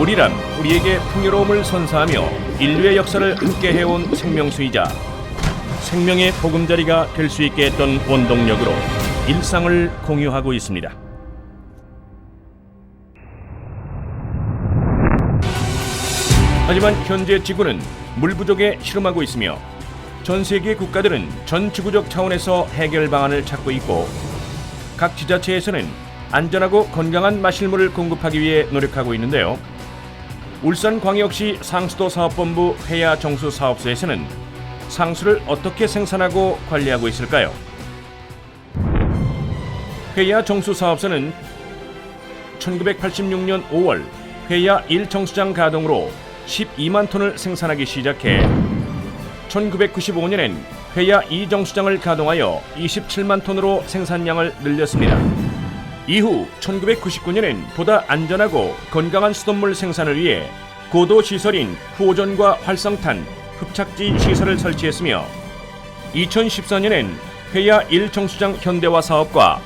물이란 우리에게 풍요로움을 선사하며 인류의 역사를 함께 해온 생명수이자 생명의 보금자리가 될 수 있게 했던 원동력으로 일상을 공유하고 있습니다. 하지만 현재 지구는 물 부족에 실험하고 있으며 전 세계 국가들은 전 지구적 차원에서 해결 방안을 찾고 있고 각 지자체에서는 안전하고 건강한 마실물을 공급하기 위해 노력하고 있는데요. 울산광역시 상수도사업본부 회야정수사업소에서는 상수를 어떻게 생산하고 관리하고 있을까요? 회야정수사업소는 1986년 5월 회야 1정수장 가동으로 12만 톤을 생산하기 시작해 1995년엔 회야 2정수장을 가동하여 27만 톤으로 생산량을 늘렸습니다. 이후 1999년엔 보다 안전하고 건강한 수돗물 생산을 위해 고도 시설인 후오전과 활성탄, 흡착지 시설을 설치했으며 2014년엔 회야 1정수장 현대화 사업과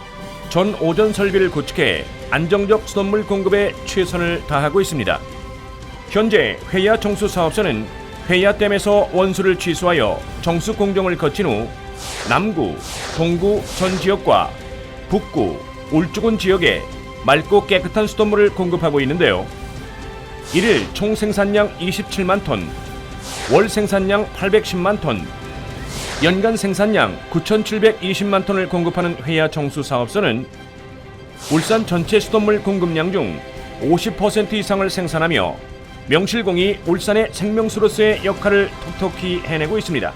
전 오전 설비를 구축해 안정적 수돗물 공급에 최선을 다하고 있습니다. 현재 회야 정수사업소는 회야댐에서 원수를 취수하여 정수 공정을 거친 후 남구, 동구 전 지역과 북구, 울주군 지역에 맑고 깨끗한 수돗물을 공급하고 있는데요. 이를 총 생산량 27만 톤, 월 생산량 810만 톤, 연간 생산량 9,720만 톤을 공급하는 회야 정수사업소는 울산 전체 수돗물 공급량 중 50% 이상을 생산하며 명실공히 울산의 생명수로서의 역할을 톡톡히 해내고 있습니다.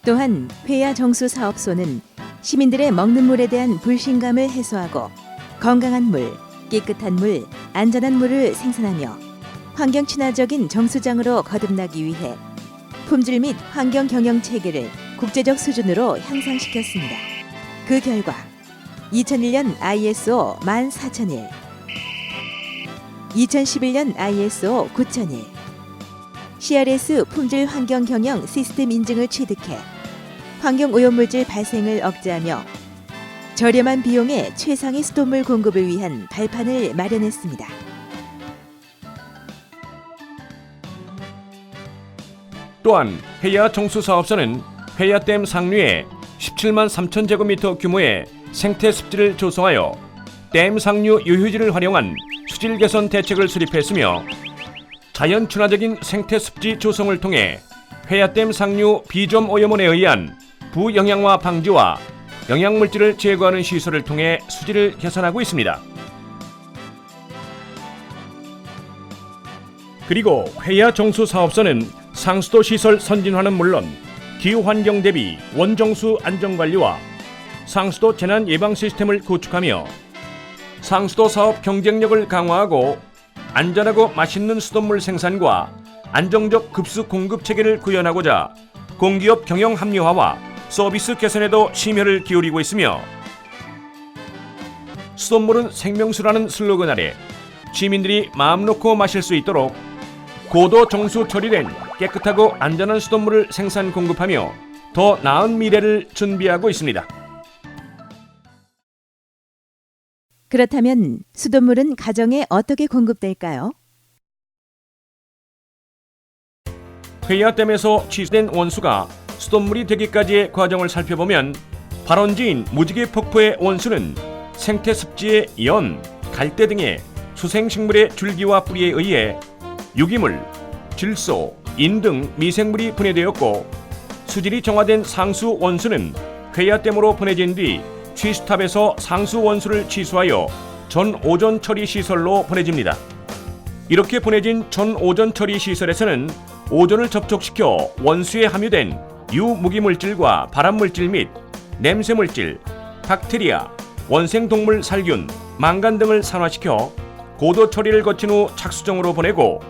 또한 회야정수사업소는 시민들의 먹는 물에 대한 불신감을 해소하고 건강한 물, 깨끗한 물, 안전한 물을 생산하며 환경 친화적인 정수장으로 거듭나기 위해 품질 및 환경 경영 체계를 국제적 수준으로 향상시켰습니다. 그 결과 2001년 ISO 14001, 2011년 ISO 9001, CRS 품질 환경 경영 시스템 인증을 취득해 환경 오염물질 발생을 억제하며 저렴한 비용에 최상의 수돗물 공급을 위한 발판을 마련했습니다. 또한 회야 정수사업소는 회야댐 상류에 17만 3천 제곱미터 규모의 생태 습지를 조성하여 댐 상류 유휴지를 활용한 수질 개선 대책을 수립했으며 자연 친화적인 생태 습지 조성을 통해 회야댐 상류 비점 오염원에 의한 부영양화 방지와 영양물질을 제거하는 시설을 통해 수질을 개선하고 있습니다. 그리고 회야 정수사업소는 상수도 시설 선진화는 물론 기후환경 대비 원정수 안전관리와 상수도 재난 예방 시스템을 구축하며 상수도 사업 경쟁력을 강화하고 안전하고 맛있는 수돗물 생산과 안정적 급수 공급 체계를 구현하고자 공기업 경영 합리화와 서비스 개선에도 심혈을 기울이고 있으며 수돗물은 생명수라는 슬로건 아래 시민들이 마음 놓고 마실 수 있도록 고도 정수 처리된 깨끗하고 안전한 수돗물을 생산 공급하며 더 나은 미래를 준비하고 있습니다. 그렇다면 수돗물은 가정에 어떻게 공급될까요? 회야댐에서 취수된 원수가 수돗물이 되기까지의 과정을 살펴보면 발원지인 무지개 폭포의 원수는 생태 습지의 연, 갈대 등의 수생식물의 줄기와 뿌리에 의해 유기물, 질소, 인 등 미생물이 분해되었고 수질이 정화된 상수 원수는 회야댐으로 보내진 뒤 취수탑에서 상수 원수를 취수하여 전 오전 처리 시설로 보내집니다. 이렇게 보내진 전 오전 처리 시설에서는 오전을 접촉시켜 원수에 함유된 유무기물질과 발암물질 및 냄새물질, 박테리아, 원생동물 살균, 망간 등을 산화시켜 고도 처리를 거친 후 착수정으로 보내고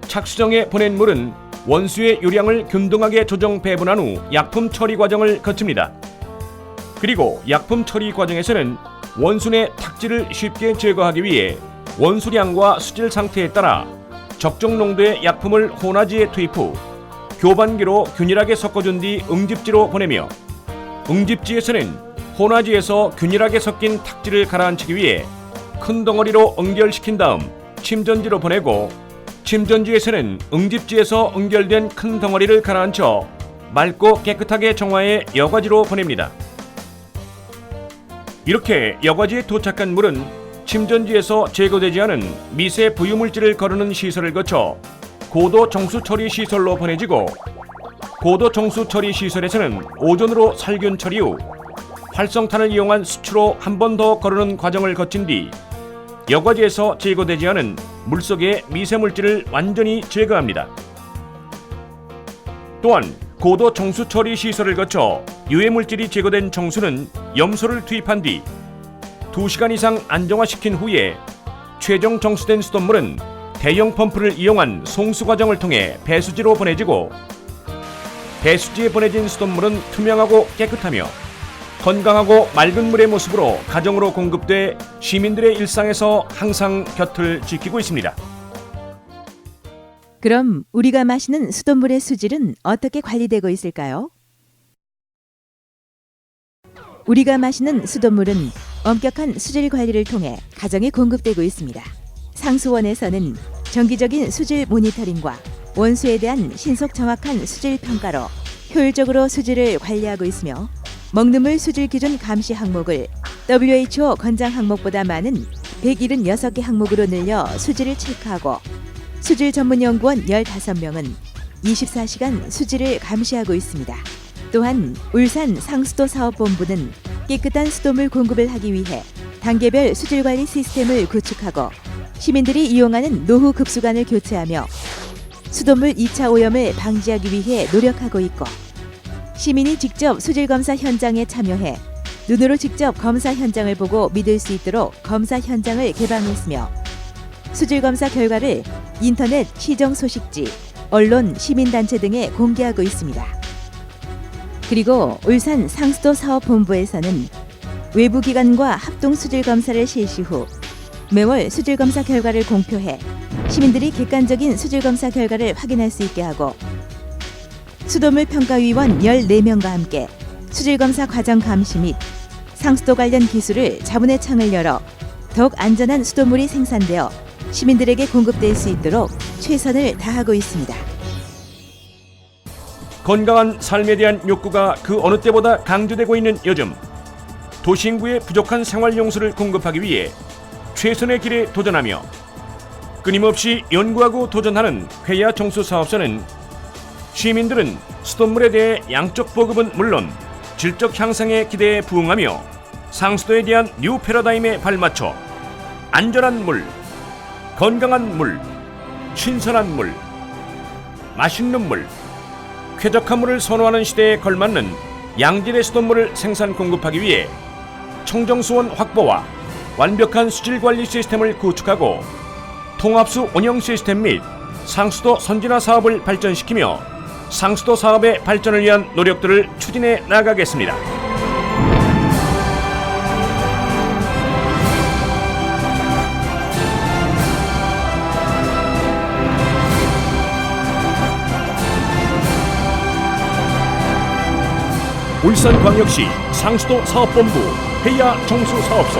착수정에 보낸 물은 원수의 유량을 균등하게 조정 배분한 후 약품 처리 과정을 거칩니다. 그리고 약품 처리 과정에서는 원수 내 탁지를 쉽게 제거하기 위해 원수량과 수질 상태에 따라 적정 농도의 약품을 혼화지에 투입 후 교반기로 균일하게 섞어준 뒤 응집지로 보내며 응집지에서는 혼화지에서 균일하게 섞인 탁지를 가라앉히기 위해 큰 덩어리로 응결시킨 다음 침전지로 보내고, 침전지에서는 응집지에서 응결된 큰 덩어리를 가라앉혀 맑고 깨끗하게 정화해 여과지로 보냅니다. 이렇게 여과지에 도착한 물은 침전지에서 제거되지 않은 미세 부유물질을 거르는 시설을 거쳐 고도 정수 처리 시설로 보내지고, 고도 정수 처리 시설에서는 오존으로 살균 처리 후 활성탄을 이용한 수치로 한 번 더 거르는 과정을 거친 뒤 여과지에서 제거되지 않은 물속의 미세물질을 완전히 제거합니다. 또한 고도 정수 처리 시설을 거쳐 유해물질이 제거된 정수는 염소를 투입한 뒤 2시간 이상 안정화시킨 후에 최종 정수된 수돗물은 대형 펌프를 이용한 송수 과정을 통해 배수지로 보내지고, 배수지에 보내진 수돗물은 투명하고 깨끗하며 건강하고 맑은 물의 모습으로 가정으로 공급돼 시민들의 일상에서 항상 곁을 지키고 있습니다. 그럼 우리가 마시는 수돗물의 수질은 어떻게 관리되고 있을까요? 우리가 마시는 수돗물은 엄격한 수질 관리를 통해 가정에 공급되고 있습니다. 상수원에서는 정기적인 수질 모니터링과 원수에 대한 신속 정확한 수질 평가로 효율적으로 수질을 관리하고 있으며, 먹는 물 수질 기준 감시 항목을 WHO 권장 항목보다 많은 176개 항목으로 늘려 수질을 체크하고, 수질 전문 연구원 15명은 24시간 수질을 감시하고 있습니다. 또한 울산 상수도 사업본부는 깨끗한 수돗물 공급을 하기 위해 단계별 수질 관리 시스템을 구축하고 시민들이 이용하는 노후 급수관을 교체하며 수돗물 2차 오염을 방지하기 위해 노력하고 있고, 시민이 직접 수질 검사 현장에 참여해 눈으로 직접 검사 현장을 보고 믿을 수 있도록 검사 현장을 개방했으며, 수질 검사 결과를 인터넷 시정 소식지, 언론, 시민단체 등에 공개하고 있습니다. 그리고 울산 상수도 사업본부에서는 외부 기관과 합동 수질 검사를 실시 후 매월 수질 검사 결과를 공표해 시민들이 객관적인 수질 검사 결과를 확인할 수 있게 하고, 수돗물 평가위원 14명과 함께 수질 검사 과정 감시 및 상수도 관련 기술을 자문의 창을 열어 더욱 안전한 수돗물이 생산되어 시민들에게 공급될 수 있도록 최선을 다하고 있습니다. 건강한 삶에 대한 욕구가 그 어느 때보다 강조되고 있는 요즘, 도시인구의 부족한 생활용수를 공급하기 위해 최선의 길에 도전하며 끊임없이 연구하고 도전하는 회야 정수사업소는 시민들은 수돗물에 대해 양적 보급은 물론 질적 향상의 기대에 부응하며 상수도에 대한 뉴 패러다임에 발맞춰 안전한 물, 건강한 물, 신선한 물, 맛있는 물, 쾌적한 물을 선호하는 시대에 걸맞는 양질의 수돗물을 생산 공급하기 위해 청정수원 확보와 완벽한 수질 관리 시스템을 구축하고 통합수 운영 시스템 및 상수도 선진화 사업을 발전시키며 상수도 사업의 발전을 위한 노력들을 추진해 나가겠습니다. 울산광역시 상수도 사업본부 회야 정수사업소